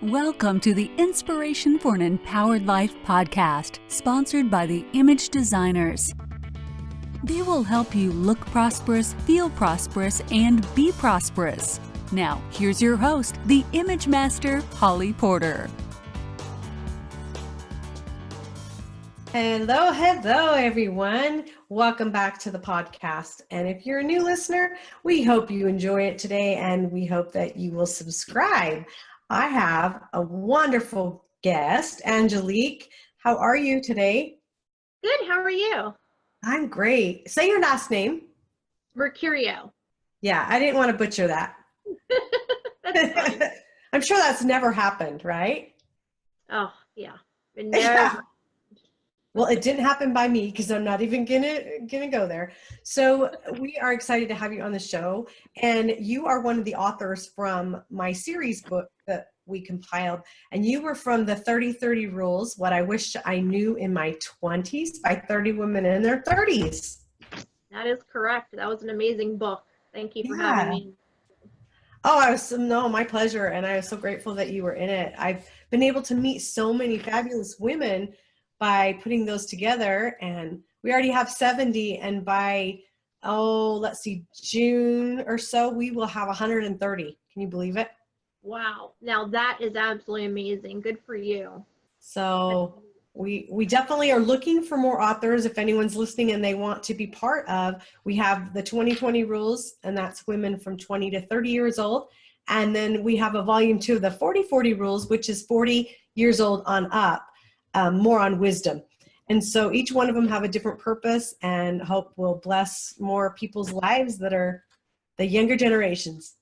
Welcome to the Inspiration for an Empowered Life podcast, sponsored by the Image Designers. They will help you look prosperous, feel prosperous, and be prosperous. Now, here's your host, the Image Master, Holly Porter. Hello, everyone. Welcome back to the podcast. And if you're a new listener, we hope you enjoy it today, and we hope that you will subscribe. I have a wonderful guest, Angelique. How are you today? Good. How are you? I'm great. Say your last name. Mercurio. Yeah, I didn't want to butcher that. That's fine. I'm sure that's never happened, right? Oh, yeah. Yeah. Well, it didn't happen by me because I'm not even gonna go there. So we are excited to have you on the show, and you are one of the authors from my series book that we compiled, and you were from the 30-30 Rules, What I Wish I Knew in My 20s by 30 Women in Their 30s. That is correct. That was an amazing book. Thank you for having me. Oh, my pleasure, and I was so grateful that you were in it. I've been able to meet so many fabulous women by putting those together, and we already have 70, and by June or so we will have 130. Can you believe it? Wow. Now that is absolutely amazing. Good for you. So we definitely are looking for more authors. If anyone's listening and they want to be part of, we have the 20-20 rules, and that's women from 20 to 30 years old. And then we have a volume 2 of the 40-40 rules, which is 40 years old on up. More on wisdom. And so each one of them have a different purpose, and hope will bless more people's lives that are the younger generations.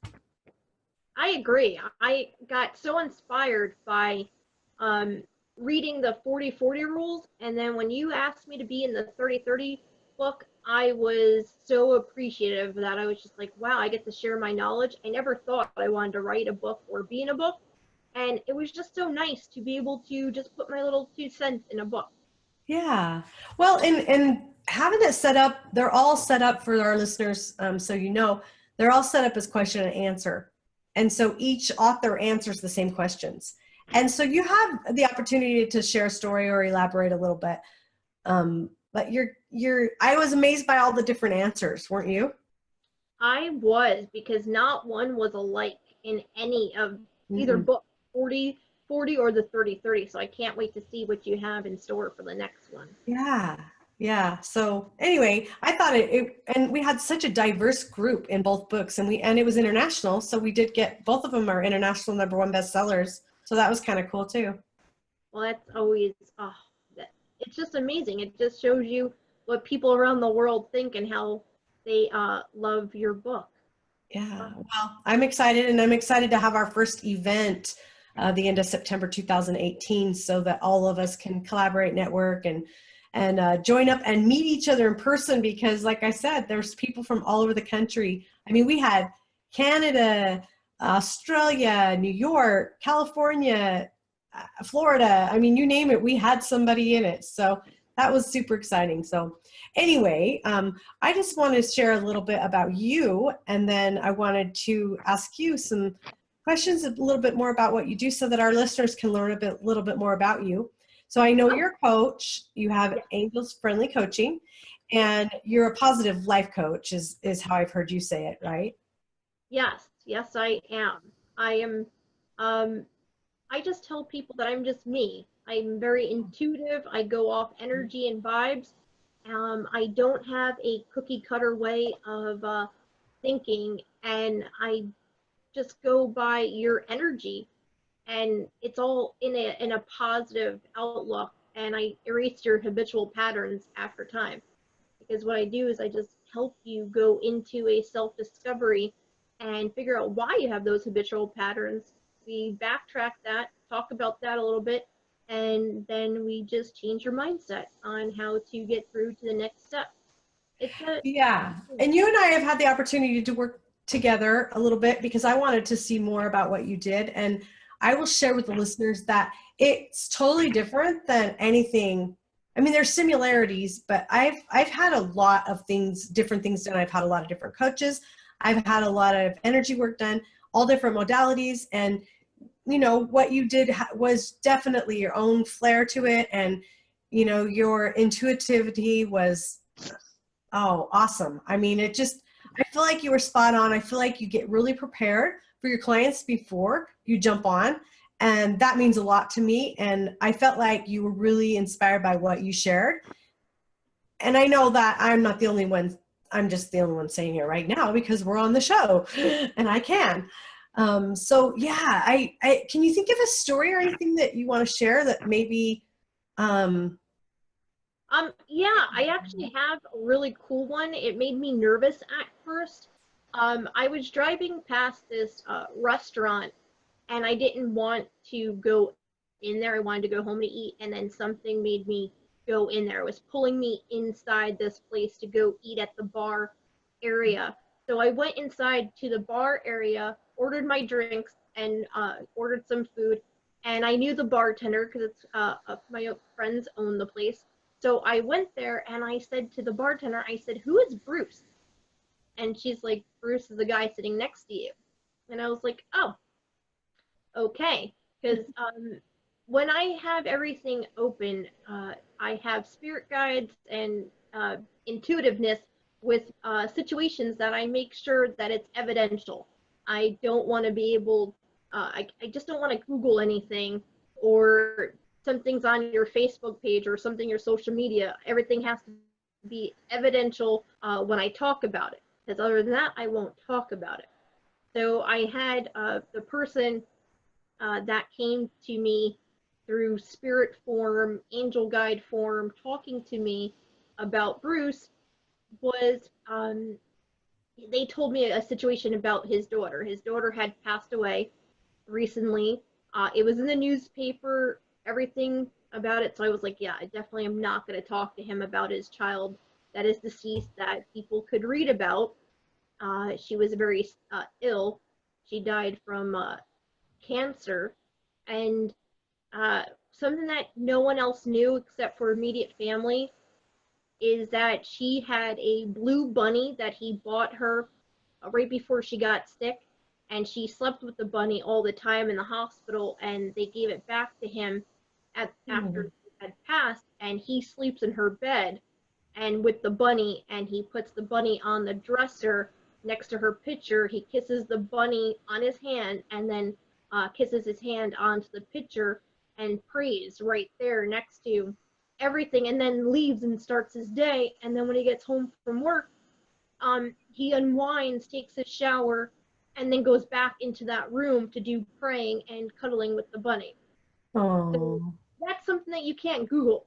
I agree. I got so inspired by reading the 40-40 rules, and then when you asked me to be in the 30-30 book, I was so appreciative that I was just like, wow, I get to share my knowledge. I never thought I wanted to write a book or be in a book. And it was just so nice to be able to just put my little 2 cents in a book. Yeah. Well, and having it set up, they're all set up for our listeners. So, they're all set up as question and answer. And so each author answers the same questions. And so you have the opportunity to share a story or elaborate a little bit. But I was amazed by all the different answers, weren't you? I was, because not one was alike in any of either book. 40 or the 30-30. So I can't wait to see what you have in store for the next one. Yeah. So anyway, I thought and we had such a diverse group in both books, and it was international. So we did get, both of them are international #1 bestsellers. So that was kind of cool too. Well, that's always, it's just amazing. It just shows you what people around the world think and how they love your book. Yeah. Well, I'm excited, and I'm excited to have our first event the end of September 2018, so that all of us can collaborate, network, and join up and meet each other in person, because like I said, there's people from all over the country. I mean, we had Canada, Australia, New York, California, Florida. I mean, you name it, we had somebody in it. So that was super exciting. So anyway, I just want to share a little bit about you, and then I wanted to ask you some questions a little bit more about what you do, so that our listeners can learn a little bit more about you. So I know you're a coach, you have Angels Friendly Coaching, and you're a positive life coach is how I've heard you say it, right? Yes, I am. I just tell people that I'm just me. I'm very intuitive. I go off energy and vibes. I don't have a cookie cutter way of thinking, and I just go by your energy, and it's all in a positive outlook, and I erase your habitual patterns after time, because what I do is I just help you go into a self-discovery and figure out why you have those habitual patterns. We backtrack that, talk about that a little bit, and then we just change your mindset on how to get through to the next step. Yeah, and you and I have had the opportunity to work together a little bit, because I wanted to see more about what you did, and I will share with the listeners that it's totally different than anything. I mean, there's similarities, but I've had a lot of different things done. I've had a lot of different coaches. I've had a lot of energy work done, all different modalities, and what you did was definitely your own flair to it. And, your intuitivity was, oh, awesome. I mean, I feel like you were spot on. I feel like you get really prepared for your clients before you jump on. And that means a lot to me. And I felt like you were really inspired by what you shared. And I know that I'm not the only one. I'm just the only one saying it right now because we're on the show and I can. So yeah, can you think of a story or anything that you want to share that maybe, yeah, I actually have a really cool one. It made me nervous at first. I was driving past this restaurant and I didn't want to go in there. I wanted to go home to eat, and then something made me go in there. It was pulling me inside this place to go eat at the bar area. So I went inside to the bar area, ordered my drinks, and ordered some food. And I knew the bartender because it's my friends own the place. So I went there and I said to the bartender, I said, "Who is Bruce?" And she's like, "Bruce is the guy sitting next to you." And I was like, "Oh, okay." Because when I have everything open, I have spirit guides and intuitiveness with situations that I make sure that it's evidential. I don't want to be able, I just don't want to Google anything or something's on your Facebook page or something your social media. Everything has to be evidential when I talk about it. Because other than that, I won't talk about it. So I had the person that came to me through spirit form, angel guide form, talking to me about Bruce was they told me a situation about his daughter. His daughter had passed away recently. It was in the newspaper, everything about it. So I was like, yeah, I definitely am not going to talk to him about his child that is deceased that people could read about. She was very ill. She died from cancer, and something that no one else knew except for immediate family is that she had a blue bunny that he bought her right before she got sick, and she slept with the bunny all the time in the hospital, and they gave it back to him after she had passed, and he sleeps in her bed and with the bunny, and he puts the bunny on the dresser next to her picture. He kisses the bunny on his hand and then kisses his hand onto the picture and prays right there next to everything, and then leaves and starts his day. And then when he gets home from work, he unwinds, takes a shower, and then goes back into that room to do praying and cuddling with the bunny. So oh, that's something that you can't Google.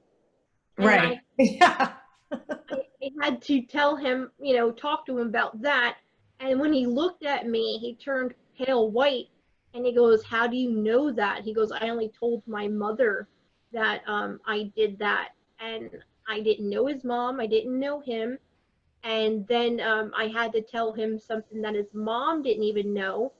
And right. Yeah. I had to tell him, talk to him about that. And when he looked at me, he turned pale white and he goes, "How do you know that?" He goes, "I only told my mother that I did that." And I didn't know his mom, I didn't know him. And then I had to tell him something that his mom didn't even know,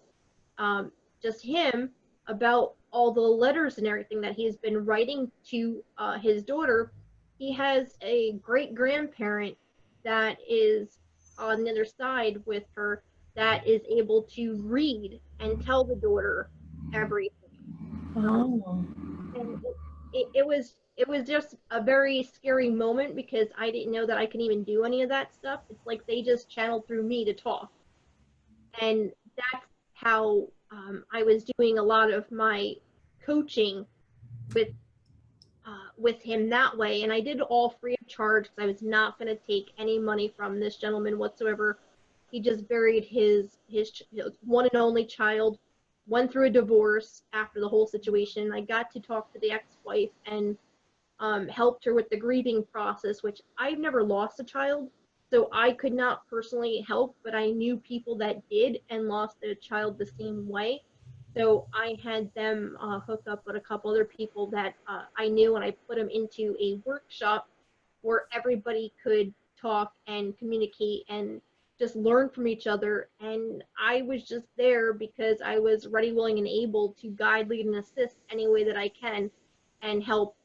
um, just him, about all the letters and everything that he has been writing to his daughter. He has a great grandparent that is on the other side with her that is able to read and tell the daughter everything. Oh, And it was just a very scary moment because I didn't know that I can even do any of that stuff. It's like they just channeled through me to talk, and that's how I was doing a lot of my coaching with with him that way. And I did it all free of charge because I was not going to take any money from this gentleman whatsoever. He just buried his one and only child, went through a divorce after the whole situation. I got to talk to the ex-wife and helped her with the grieving process, which I've never lost a child, so I could not personally help, but I knew people that did and lost their child the same way. So I had them hook up with a couple other people that I knew, and I put them into a workshop where everybody could talk and communicate and just learn from each other. And I was just there because I was ready, willing, and able to guide, lead, and assist any way that I can and help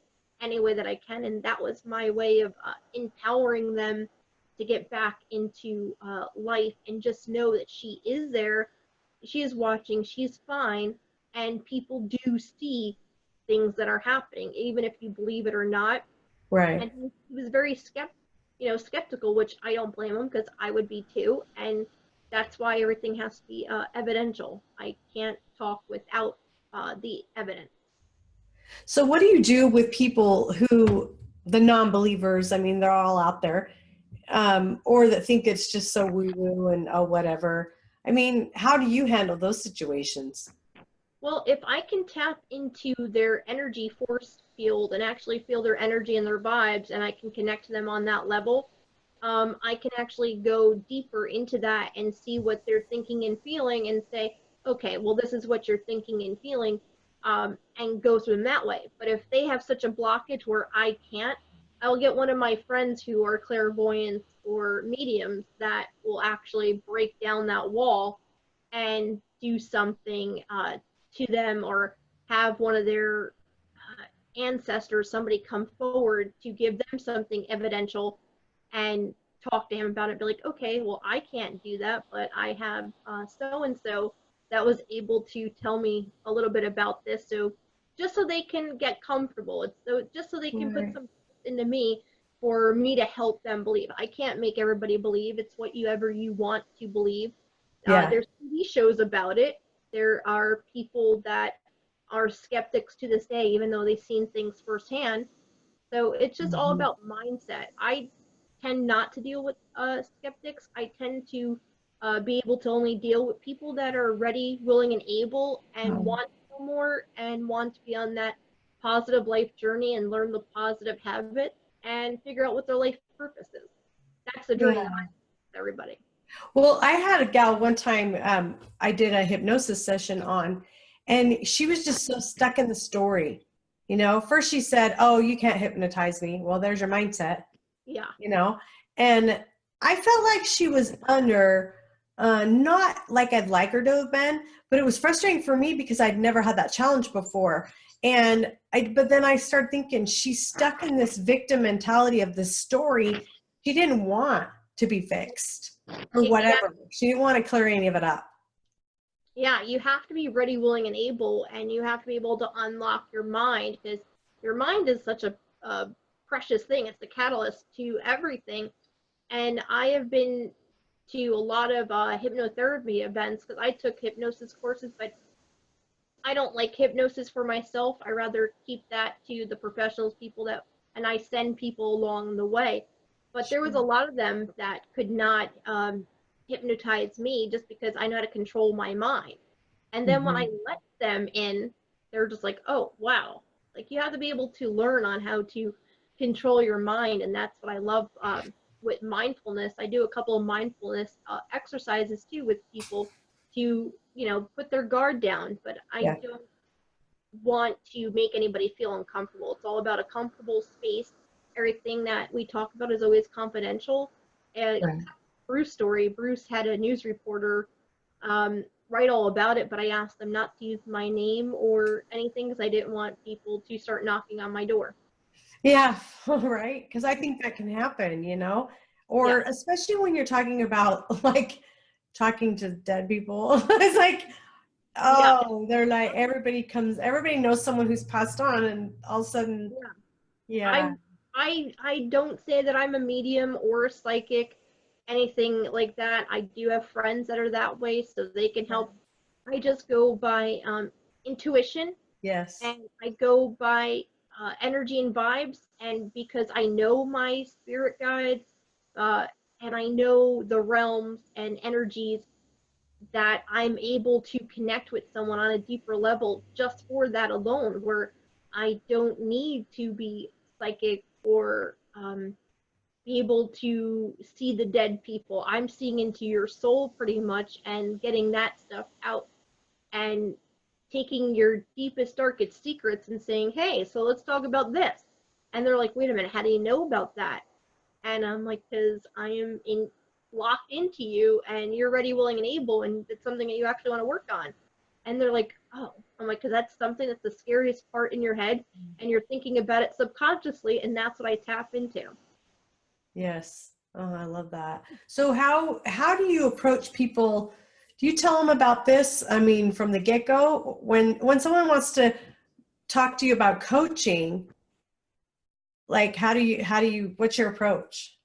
any way that I can. And that was my way of empowering them to get back into life and just know that she is there, she is watching, she's fine, and people do see things that are happening, even if you believe it or not. Right. And he was very skeptical, which I don't blame him because I would be too. And that's why everything has to be evidential. I can't talk without the evidence. So what do you do with people who, the non-believers, I mean, they're all out there, or that think it's just so woo-woo and oh, whatever. I mean, how do you handle those situations? Well, if I can tap into their energy force field and actually feel their energy and their vibes, and I can connect to them on that level, I can actually go deeper into that and see what they're thinking and feeling and say, okay, well, this is what you're thinking and feeling, and go through them that way. But if they have such a blockage where I can't, I'll get one of my friends who are clairvoyants or mediums that will actually break down that wall and do something to them, or have one of their ancestors, somebody come forward to give them something evidential and talk to him about it. Be like, okay, well, I can't do that, but I have so and so that was able to tell me a little bit about this. So just so they can get comfortable, it's so just so they can put Right. some into me for me to help them believe. I can't make everybody believe. It's what you want to believe. Yeah. There's TV shows about it. There are people that are skeptics to this day, even though they've seen things firsthand. So it's just all Mhm. about mindset. I tend not to deal with skeptics. I tend to be able to only deal with people that are ready, willing, and able, and Um, want to know more and want to be on that positive life journey and learn the positive habits and figure out what their life purpose is. That's the journey that yeah. I with everybody. Well, I had a gal one time, I did a hypnosis session on, and she was just so stuck in the story. You know, first she said, oh, you can't hypnotize me. Well, there's your mindset, Yeah. you know, and I felt like she was under, not like I'd like her to have been, but it was frustrating for me because I'd never had that challenge before. But then I started thinking she's stuck in this victim mentality of this story she didn't want to be fixed or whatever. Exactly. She didn't want to clear any of it up. Yeah, you have to be ready, willing, and able, and you have to be able to unlock your mind, because your mind is such a precious thing. It's the catalyst to everything. And I have been to a lot of hypnotherapy events because I took hypnosis courses, but I don't like hypnosis for myself. I rather keep that to the professionals, people that, and I send people along the way. But there was a Sure. lot of them that could not hypnotize me just because I know how to control my mind. And then when I Mhm. let them in, they're just like, oh, wow. Like you have to be able to learn on how to control your mind. And that's what I love with mindfulness. I do a couple of mindfulness exercises too with people to, put their guard down. But I Yeah. don't want to make anybody feel uncomfortable. It's all about a comfortable space. Everything that we talk about is always confidential. And Right. Bruce story, Bruce had a news reporter write all about it, but I asked them not to use my name or anything because I didn't want people to start knocking on my door. Yeah. Right. Because I think that can happen, you know, or Yeah, especially when you're talking about like talking to dead people. It's like, yeah, oh, they're like, everybody knows someone who's passed on, and all of a sudden, yeah. yeah. I don't say that I'm a medium or a psychic, anything like that. I do have friends that are that way, so they can help. I just go by intuition, Yes. and I go by energy and vibes, and because I know my spirit guides, uh, and I know the realms and energies, that I'm able to connect with someone on a deeper level just for that alone, where I don't need to be psychic or be able to see the dead people. I'm seeing into your soul pretty much and getting that stuff out and taking your deepest, darkest secrets and saying, hey, so let's talk about this. And they're like, wait a minute, how do you know about that? And I'm like, because I am locked into you and you're ready, willing, and able, and it's something that you actually want to work on. And they're like, oh, I'm like, because that's something that's the scariest part in your head, and you're thinking about it subconsciously, and that's what I tap into. Yes. Oh, I love that. So how do you approach people do you tell them about this? I mean, from the get-go, when someone wants to talk to you about coaching, like what's your approach?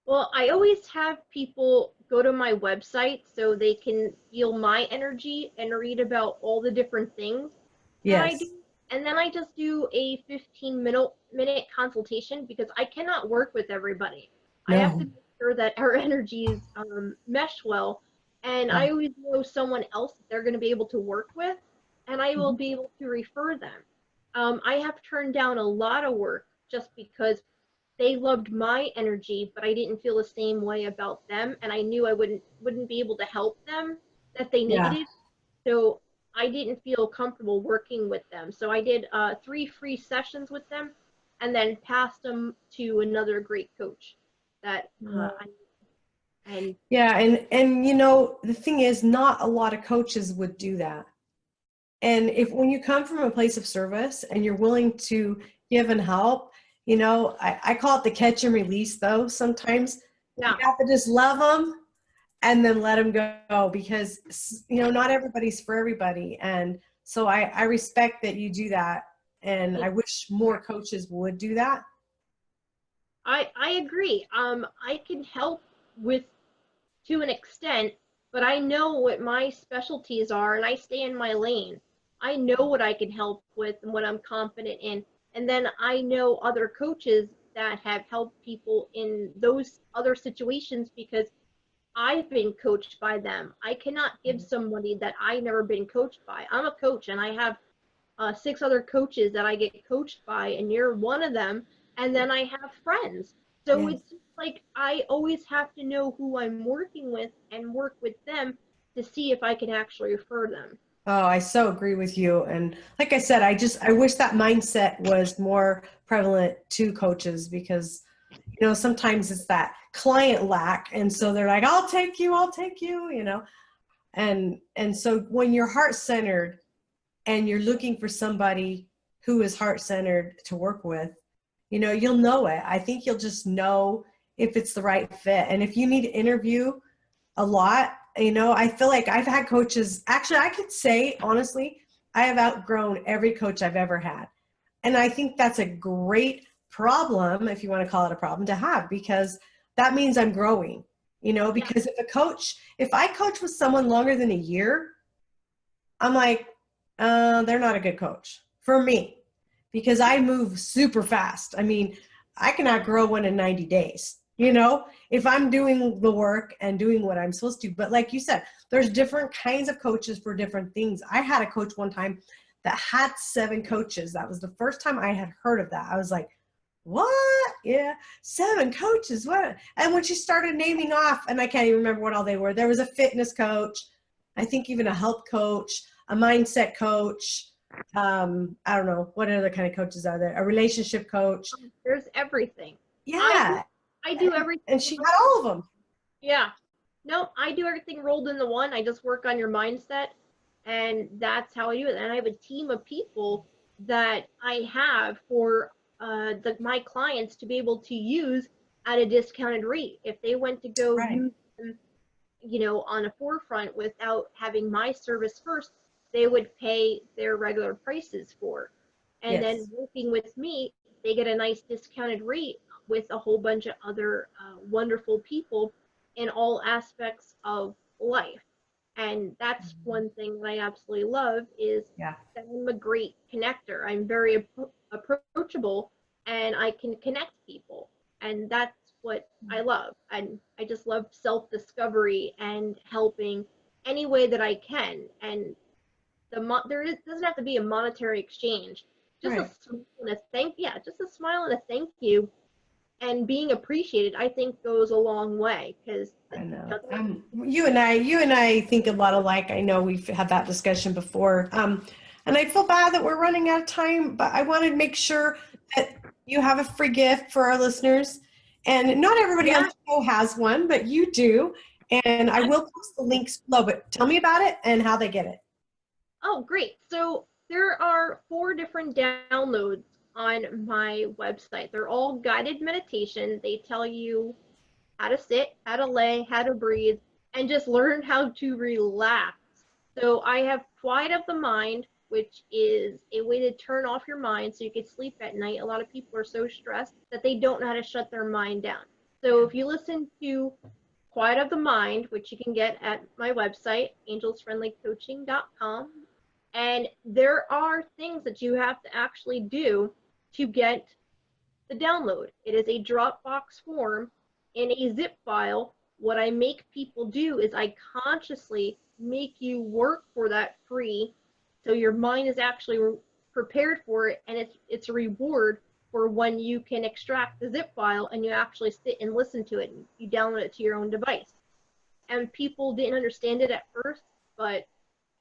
Well, I always have people go to my website so they can feel my energy and read about all the different things that I do. Yes. And then I just do a 15-minute consultation because I cannot work with everybody. I have to No. make sure that our energies mesh well. And I Yeah. always know someone else that they're going to be able to work with, and I will Mhm. be able to refer them. I have turned down a lot of work just because they loved my energy, but I didn't feel the same way about them, and I knew I wouldn't be able to help them that they Yeah. needed. So I didn't feel comfortable working with them. So I did 3 free sessions with them, and then passed them to another great coach that I and Yeah, and the thing is, not a lot of coaches would do that. And if when you come from a place of service and you're willing to give and help, I call it the catch and release though. Sometimes you yeah. have to just love them and then let them go because, not everybody's for everybody. And so I respect that you do that. And I wish more coaches would do that. I agree. I can help with to an extent, but I know what my specialties are and I stay in my lane. I know what I can help with and what I'm confident in. And then I know other coaches that have helped people in those other situations because I've been coached by them. I cannot give somebody that I never been coached by. I'm a coach and I have 6 other coaches that I get coached by, and you're one of them. And then I have friends. So Yes. it's just like I always have to know who I'm working with and work with them to see if I can actually refer them. Oh, I so agree with you. And like I said, I wish that mindset was more prevalent to coaches because, sometimes it's that client lack. And so they're like, I'll take you, and so when you're heart centered and you're looking for somebody who is heart centered to work with, you'll know it. I think you'll just know if it's the right fit. And if you need to interview a lot, I feel like I've had coaches, actually, I could say, honestly, I have outgrown every coach I've ever had. And I think that's a great problem, if you want to call it a problem, to have, because that means I'm growing, Yeah. because if I coach with someone longer than a year, I'm like, they're not a good coach for me because I move super fast. I mean, I cannot grow one in 90 days, if I'm doing the work and doing what I'm supposed to. But like you said, there's different kinds of coaches for different things. I had a coach one time that had 7 coaches. That was the first time I had heard of that. I was like, what? Yeah, 7 coaches. What? And when she started naming off, and I can't even remember what all they were, there was a fitness coach, I think even a health coach, a mindset coach. I don't know what other kind of coaches are there. A relationship coach. There's everything. I do Yeah, I do everything. and she had all of them. Yeah. No, I do everything rolled into one. I just work on your mindset, and that's how I do it. And I have a team of people that I have for my clients to be able to use at a discounted rate. If they went to go Right. use them, on a forefront without having my service first, they would pay their regular prices for. And then Yes. working with me, they get a nice discounted rate with a whole bunch of other wonderful people in all aspects of life. And that's one thing that I absolutely love is Yeah. that I'm a great connector. I'm very approachable and I can connect people. And that's what I love. And I just love self-discovery and helping any way that I can. And doesn't have to be a monetary exchange. Just a Right. smile and a just a smile and a thank you and being appreciated, I think goes a long way because I know. You and I think a lot alike. I know we've had that discussion before. And I feel bad that we're running out of time, but I want to make sure that you have a free gift for our listeners. And not everybody on yeah. the show has one, but you do. And I will post the links below, but tell me about it and how they get it. Oh, great. So there are 4 different downloads on my website. They're all guided meditation. They tell you how to sit, how to lay, how to breathe, and just learn how to relax. So I have Quiet of the Mind, which is a way to turn off your mind so you can sleep at night. A lot of people are so stressed that they don't know how to shut their mind down. So if you listen to Quiet of the Mind, which you can get at my website, angelsfriendlycoaching.com, and there are things that you have to actually do to get the download. It is a Dropbox form in a zip file. What I make people do is I consciously make you work for that free, so your mind is actually prepared for it, and it's a reward for when you can extract the zip file and you actually sit and listen to it and you download it to your own device. And people didn't understand it at first, but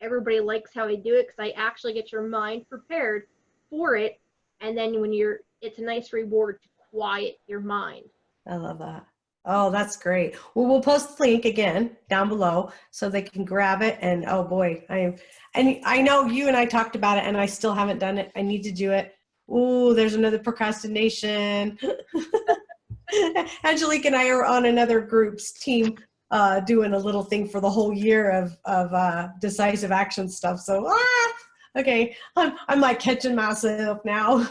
everybody likes how I do it because I actually get your mind prepared for it, and then it's a nice reward to quiet your mind. I love that. Oh, that's great. Well, we'll post the link again down below so they can grab it. And oh boy, I know you and I talked about it and I still haven't done it. I need to do it. Ooh, there's another procrastination. Angelique and I are on another group's team doing a little thing for the whole year of decisive action stuff. So, okay, I'm like catching myself now.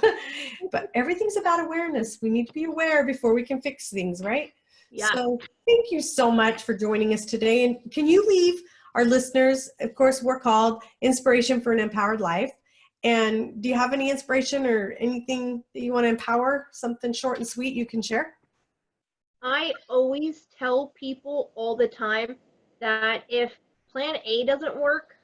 But everything's about awareness. We need to be aware before we can fix things, right? Yeah. So thank you so much for joining us today. And can you leave our listeners, of course, we're called Inspiration for an Empowered Life. And do you have any inspiration or anything that you want to empower? Something short and sweet you can share? I always tell people all the time that if plan A doesn't work,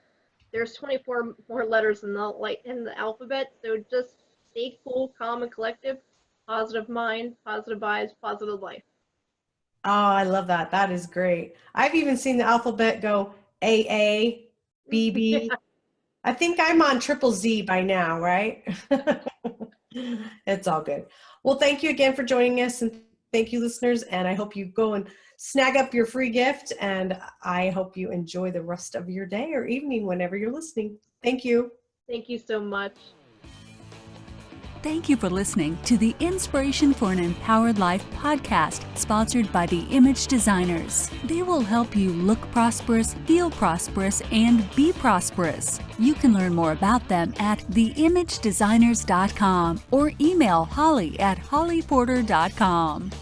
there's 24 more letters in the alphabet. So just stay cool, calm, and collective. Positive mind, positive vibes, positive life. Oh, I love that. That is great. I've even seen the alphabet go AA, BB. Yeah. I think I'm on triple Z by now, right? It's all good. Well, thank you again for joining us, and thank you, listeners. And I hope you go and snag up your free gift, and I hope you enjoy the rest of your day or evening whenever you're listening. Thank you. Thank you so much. Thank you for listening to the Inspiration for an Empowered Life podcast, sponsored by the Image Designers. They will help you look prosperous, feel prosperous, and be prosperous. You can learn more about them at theimagedesigners.com or email Holly at hollyporter.com.